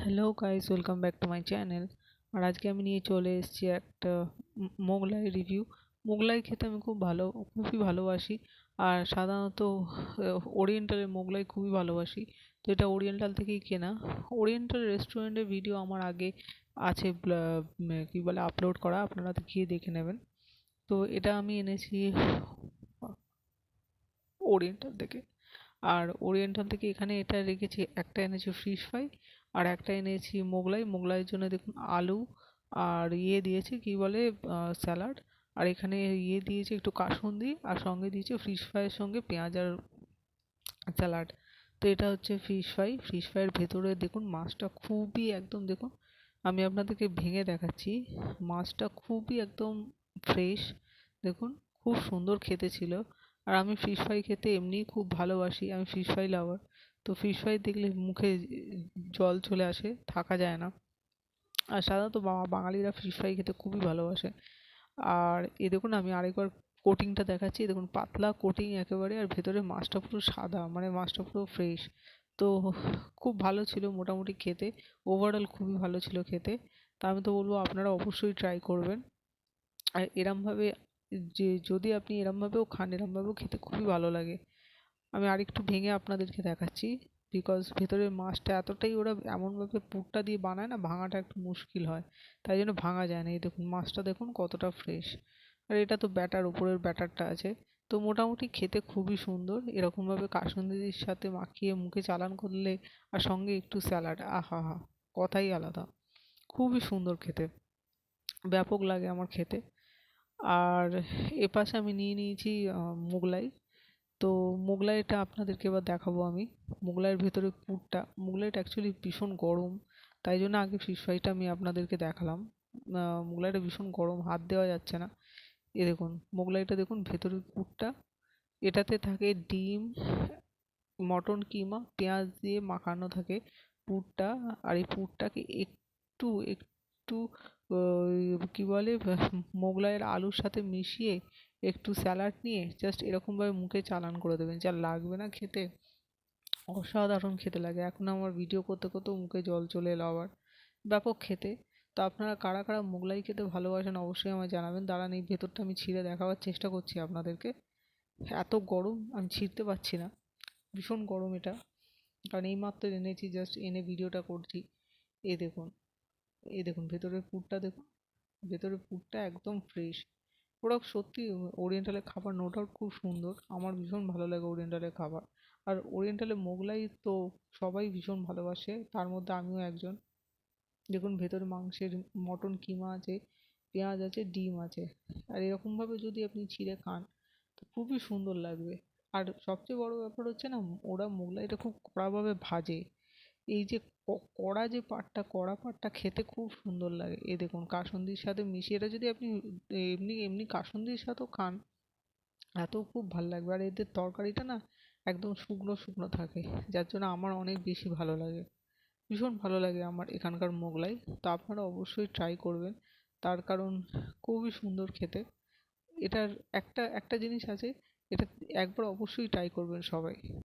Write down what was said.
Hello guys, welcome back to my channel. আর আজকে আমি নিয়ে চলে এসেছি একটা মোগলাই রিভিউ। মোগলাই খেতে আমি খুবই ভালোবাসি। আর সাধারণত ওরিয়েন্টালের মোগলাই খুবই ভালোবাসি। তো এটা ওরিয়েন্টাল থেকেই কেনা। ওরিয়েন্টাল রেস্টুরেন্টের ভিডিও আমার আগে আছে, কি বলে, আপলোড করা, আপনারা গিয়ে দেখে নেবেন। তো এটা আমি এনেছি ওরিয়েন্টাল থেকে। আর ওরিয়েন্টাল থেকে এখানে এটা রেখেছি, একটা এনেছি ফিশ ফ্রাই আর একটা এনেছি মোগলাই। মোগলাইয়ের জন্য দেখুন আলু আর দিয়েছে, কি বলে, স্যালাড। আর এখানে দিয়েছে একটু কাসুন্দি, আর সঙ্গে দিয়েছে ফিশ ফ্রাইয়ের সঙ্গে পেঁয়াজ আর স্যালাড। তো এটা হচ্ছে ফিশ ফ্রাইয়ের ভেতরে দেখুন মাছটা খুবই একদম, দেখুন আমি আপনাদেরকে ভেঙে দেখাচ্ছি। মাছটা খুবই একদম ফ্রেশ, দেখুন খুব সুন্দর খেতে ছিল। আর আমি ফিশ ফ্রাই খেতে এমনিই খুব ভালোবাসি, আমি ফিশ ফ্রাই লাভার। তো ফিশ ফ্রাই দেখলে মুখে জল চলে আসে, থাকা যায় না। আর সাধারণত বাঙালিরা ফিশ ফ্রাই খেতে খুবই ভালোবাসে। আর দেখুন আমি আরেকবার কোটিংটা দেখাচ্ছি, দেখুন পাতলা কোটিং একেবারে, আর ভেতরে মাছটা পুরো সাদা, মানে মাছটা পুরো ফ্রেশ। তো খুব ভালো ছিল মোটামুটি খেতে, ওভারঅল খুবই ভালো ছিল খেতে। তা আমি তো বলবো আপনারা অবশ্যই ট্রাই করবেন। আর এরমভাবে, যদি আপনি এরমভাবেও খান, এরমভাবেও খেতে খুবই ভালো লাগে। আমি আরেকটু ভেঙে আপনাদেরকে দেখাচ্ছি, বিকজ ভেতরের মাছটা এতটাই ওরা এমনভাবে পুরটা দিয়ে বানায় না, ভাঙাটা একটু মুশকিল হয়, তাই জন্য ভাঙা যায় না। এই দেখুন মাছটা দেখুন কতটা ফ্রেশ। আর এটা তো ব্যাটার, উপরের ব্যাটারটা আছে। তো মোটামুটি খেতে খুবই সুন্দর, এরকমভাবে কাসুন্দির সাথে মাখিয়ে মুখে চালান করলে, আর সঙ্গে একটু স্যালাড, আহা হা, কথাই আলাদা। খুবই সুন্দর খেতে, ব্যাপক লাগে আমার খেতে। আর এপাশে আমি নিয়ে নিয়েছি মোগলাই। তো মোগলাইটা আপনাদেরকে এবার দেখাবো আমি। মোগলাইয়ের ভেতরে পুরটা, মোগলাইটা অ্যাকচুয়ালি ভীষণ গরম, তাই জন্য আগে ফিশ ফ্রাইটা আমি আপনাদেরকে দেখালাম। মোগলাইটা ভীষণ গরম, হাত দেওয়া যাচ্ছে না। দেখুন মোগলাইটা দেখুন ভেতরের পুরটা, এটাতে থাকে ডিম, মটন কিমা, পেঁয়াজ দিয়ে মাখানো থাকে পুরটা। আর এই পুরটাকে একটু একটু কি বলে, মোগলাইয়ের আলুর সাথে মিশিয়ে একটু স্যালাড নিয়ে জাস্ট এরকমভাবে মুখে চালান করে দেবেন, যা লাগবে না খেতে, অসাধারণ খেতে লাগে। এখন আমার ভিডিও করতে করতেও মুখে জল চলে এলো আবার, ব্যাপক খেতে। তো আপনারা কারা কারা মোগলাই খেতে ভালোবাসেন অবশ্যই আমায় জানাবেন। দাঁড়ান, এই ভেতরটা আমি ছিঁড়ে দেখাবার চেষ্টা করছি আপনাদেরকে। এত গরম আমি ছিঁড়তে পারছি না, ভীষণ গরম এটা। কারণ এইমাত্র এনেছি, জাস্ট এনে ভিডিওটা করছি। দেখুন, দেখুন ভেতরের পুরটা দেখুন, ভেতরের পুরটা একদম ফ্রেশ। ওরা সত্যি ওরিয়েন্টালের খাবার নো ডাউট খুব সুন্দর, আমার ভীষণ ভালো লাগে ওরিয়েন্টালের খাবার। আর ওরিয়েন্টালের মোগলাই তো সবাই ভীষণ ভালোবাসে, তার মধ্যে আমিও একজন। দেখুন ভেতরে মাংসের মটন কিমা আছে, পেঁয়াজ আছে, ডিম আছে। আর এরকমভাবে যদি আপনি ছিঁড়ে খান তো খুবই সুন্দর লাগবে। আর সবচেয়ে বড় ব্যাপার হচ্ছে না, ওরা মোগলাইটা খুব কড়াভাবে ভাজে। এই যে কড়া যে পাটটা, কড়া পাটটা খেতে খুব সুন্দর লাগে। দেখুন কাসুন্দির সাথে মিশিয়ে, এটা যদি আপনি এমনি এমনি কাসুন্দির সাথেও খান, এত খুব ভালো লাগবে। আর এদের তরকারিটা না একদম শুকনো শুকনো থাকে, যার জন্য আমার অনেক বেশি ভালো লাগে, ভীষণ ভালো লাগে আমার এখানকার মোগলাই। তো আপনারা অবশ্যই ট্রাই করবেন, তার কারণ খুবই সুন্দর খেতে। এটার একটা একটা জিনিস আছে, এটা একবার অবশ্যই ট্রাই করবেন সবাই।